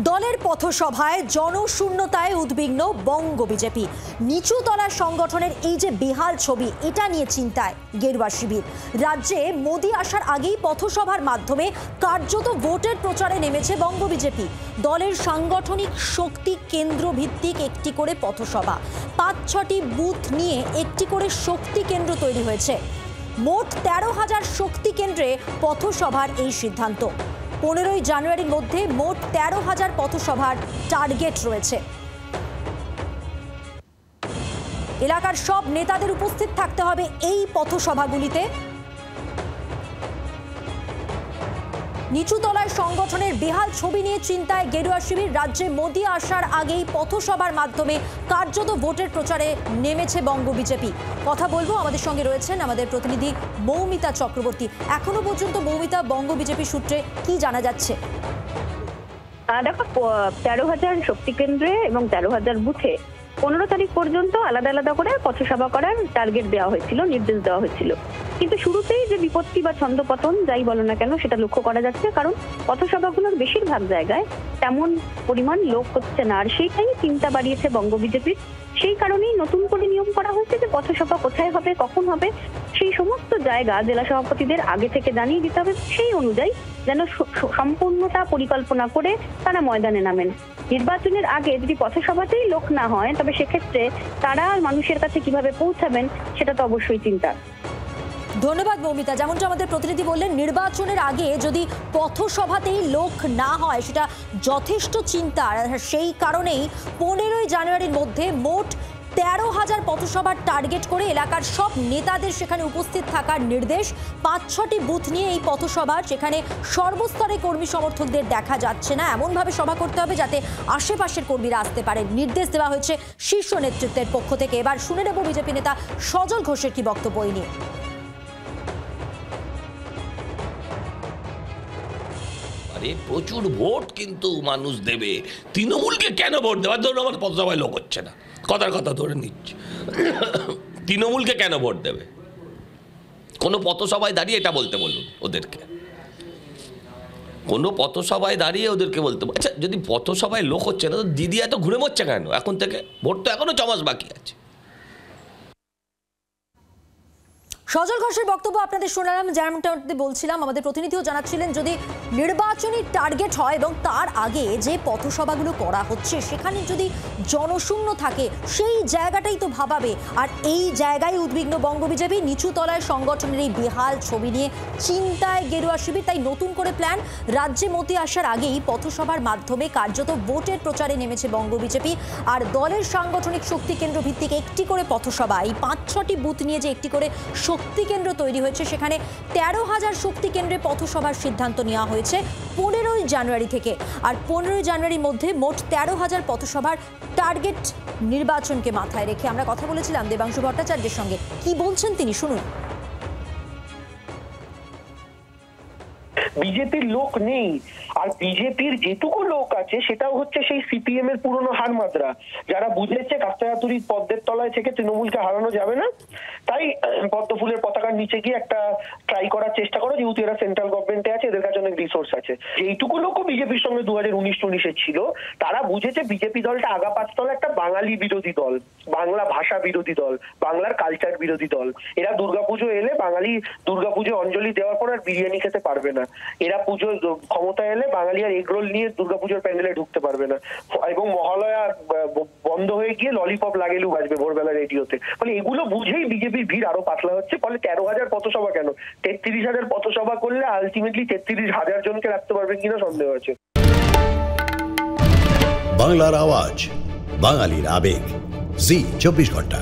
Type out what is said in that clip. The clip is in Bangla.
দলের পথসভায় জনশূন্যতায় উদ্বিগ্ন বঙ্গ বিজেপি। নিচু তলার সংগঠনের এই যে বেহাল ছবি, এটা নিয়ে চিন্তায় গেরুয়া শিবির। রাজ্যে মোদি আসার আগেই পথসভার মাধ্যমে কার্যত ভোটের প্রচারে নেমেছে বঙ্গ বিজেপি। দলের সাংগঠনিক শক্তি কেন্দ্র ভিত্তিক একটি করে পথসভা, ৫-৬টি বুথ নিয়ে একটি করে শক্তি কেন্দ্র তৈরি হয়েছে। মোট ১৩,০০০ শক্তি কেন্দ্রে পথসভার এই সিদ্ধান্ত। ১৫ই জানুয়ারির মধ্যে মোট ১৩,০০০ পথসভার টার্গেট রয়েছে। এলাকার সব নেতাদের উপস্থিত থাকতে হবে এই পথসভাগুলিতে। নিচুতলায় সংগঠনের বেহাল ছবি নিয়ে চিন্তায় গেরুয়া শিবির। রাজ্যে মোদি আসার আগেই পথসভার মাধ্যমে কার্যত ভোটের প্রচারে নেমেছে বঙ্গ বিজেপি। কথা বলবো, আমাদের সঙ্গে রয়েছেন আমাদের প্রতিনিধি মৌমিতা চক্রবর্তী। এখনো পর্যন্ত মৌমিতা, বঙ্গ বিজেপি সূত্রে কি জানা যাচ্ছে? দেখো, ১৩,০০০ শক্তি কেন্দ্রে এবং ১৩,০০০ বুথে ১৫ তারিখ পর্যন্ত আলাদা আলাদা করে পথসভা করার টার্গেট দেওয়া হয়েছিল, নির্দেশ দেওয়া হয়েছিল। কিন্তু শুরুতেই যে বিপত্তি বা ছন্দপতন যাই বলো না কেন, সেটা লক্ষ্য করা যাচ্ছে। কারণ পথসভাগুলোর বেশিরভাগ জায়গায় তেমন পরিমাণ লোক হচ্ছে না, আর সেইটাই চিন্তা বাড়িয়েছে বঙ্গ বিজেপির। সেই কারণেই নতুন করে নিয়ম করা হয়েছে যে পথসভা কোথায় হবে, কখন হবে, সেই সমস্ত জায়গা জেলা সভাপতিদের আগে থেকে জানিয়ে দিতে হবে। সেই অনুযায়ী যেন সম্পূর্ণতা পরিকল্পনা করে তারা ময়দানে নামেন। নির্বাচনের আগে যদি পথসভাতেই লোক না হয়, তবে সেক্ষেত্রে তারা মানুষের কাছে কিভাবে পৌঁছাবেন সেটা তো অবশ্যই চিন্তা। ধন্যবাদ মৌমিতা। যেমনটা আমাদের প্রতিনিধি বললেন, নির্বাচনের আগে যদি পথসভাতেই লোক না হয় সেটা যথেষ্ট চিন্তার। সেই কারণেই ১৫ই জানুয়ারির মধ্যে মোট ১৩,০০০ পথসভার টার্গেট করে এলাকার সব নেতাদের সেখানে উপস্থিত থাকার নির্দেশ। ৫-৬টি বুথ নিয়ে এই পথসভা, সেখানে সর্বস্তরে কর্মী সমর্থকদের দেখা যাচ্ছে না, এমনভাবে সভা করতে হবে যাতে আশেপাশের কর্মীরা আসতে পারে। নির্দেশ দেওয়া হয়েছে শীর্ষ নেতৃত্বের পক্ষ থেকে। এবার শুনে নেব বিজেপি নেতা সজল ঘোষের কি বক্তব্য এই নিয়ে। প্রচুর ভোট কিন্তু মানুষ দেবে, তৃণমূলকে কেন ভোট দেওয়ার জন্য আমার পথসভায় লোক হচ্ছে না, কথার কথা ধরে নিচ্ছে। তৃণমূলকে কেন ভোট দেবে? কোনো পথসভায় দাঁড়িয়ে এটা বলতে বলুন ওদেরকে, কোনো পথসভায় দাঁড়িয়ে ওদেরকে বলতে। আচ্ছা, যদি পথসভায় লোক হচ্ছে না তো দিদি এত ঘুরে মরছে কেন এখন থেকে? ভোট তো এখনো ৬ মাস বাকি আছে। সজল ঘোষের বক্তব্য আপনাদের শোনালাম। যেমনটা বলছিলাম, আমাদের প্রতিনিধিও জানাচ্ছিলেন, যদি নির্বাচনী টার্গেট হয় এবং তার আগে যে পথসভাগুলো করা হচ্ছে সেখানে যদি জনশূন্য থাকে, সেই জায়গাটাই তো ভাবাবে। আর এই জায়গায় উদ্বিগ্ন বঙ্গ বিজেপি। নিচু তলায় সংগঠনের এই বেহাল ছবি নিয়ে চিন্তায় গেরুয়া শিবির। তাই নতুন করে প্ল্যান। রাজ্যে মোদি আসার আগেই পথসভার মাধ্যমে কার্যত ভোটের প্রচারে নেমেছে বঙ্গ বিজেপি। আর দলের সাংগঠনিক শক্তি কেন্দ্র ভিত্তিক একটি করে পথসভা, এই ৫-৬টি বুথ নিয়ে যে একটি করে শক্তি কেন্দ্র তৈরি হয়েছে, সেখানে ১৩,০০০ শক্তি কেন্দ্রে পথসভার সিদ্ধান্ত নেওয়া হয়েছে ১৫ই জানুয়ারি থেকে। আর ১৫ই জানুয়ারির মধ্যে মোট ১৩,০০০ পথসভার টার্গেট নির্বাচনকে মাথায় রেখে। আমরা কথা বলেছিলাম দেবাংশু ভট্টাচার্যের সঙ্গে, কি বলছেন তিনি শুনুন। বিজেপির লোক নেই, আর বিজেপির যেটুকু লোক আছে সেটাও হচ্ছে সেই সিপিএম এর পুরনো হারমাত্রা, যারা বুঝেছে কাপ্তায়াতুরির পদ্মের তলায় থেকে তৃণমূলকে হারানো যাবে না। তাই পদ্ম ফুলের পতাকার নিচে গিয়ে একটা ট্রাই করার চেষ্টা করো, যেহেতু এরা সেন্ট্রাল গভর্নমেন্টে আছে, এদের কাছে অনেক রিসোর্স আছে। এইটুকু লোকও বিজেপির সঙ্গে ২০১৯-১৯ ছিল। তারা বুঝেছে বিজেপি দলটা আগা পাঁচতলা একটা বাঙালি বিরোধী দল, বাংলা ভাষা বিরোধী দল, বাংলার কালচার বিরোধী দল। এরা দুর্গাপুজো এলে বাঙালি দুর্গাপুজো অঞ্জলি দেওয়ার পর আর বিরিয়ানি খেতে পারবে না। এরা পুজো ক্ষমতা এলে বাঙালি আর এগরোল নিয়ে দুর্গাপুজোর প্যান্ডেলে ঢুকতে পারবে না, এবং মহালয়া বন্ধ হয়ে গিয়ে ললিপপ লাগেলু বাজবে ভোরবেলা রেডিওতে। ফলে এগুলো বুঝেই বিজেপির ভিড় আরো পাতলা হচ্ছে। ফলে ১৩,০০০ পথসভা কেন, ৩৩,০০০ পথসভা করলে আলটিমেটলি ৩৩,০০০ জনকে রাখতে পারবেন কিনা সন্দেহ আছে। বাংলার আওয়াজ, বাঙালির আবেগ, জি ২৪ ঘন্টা।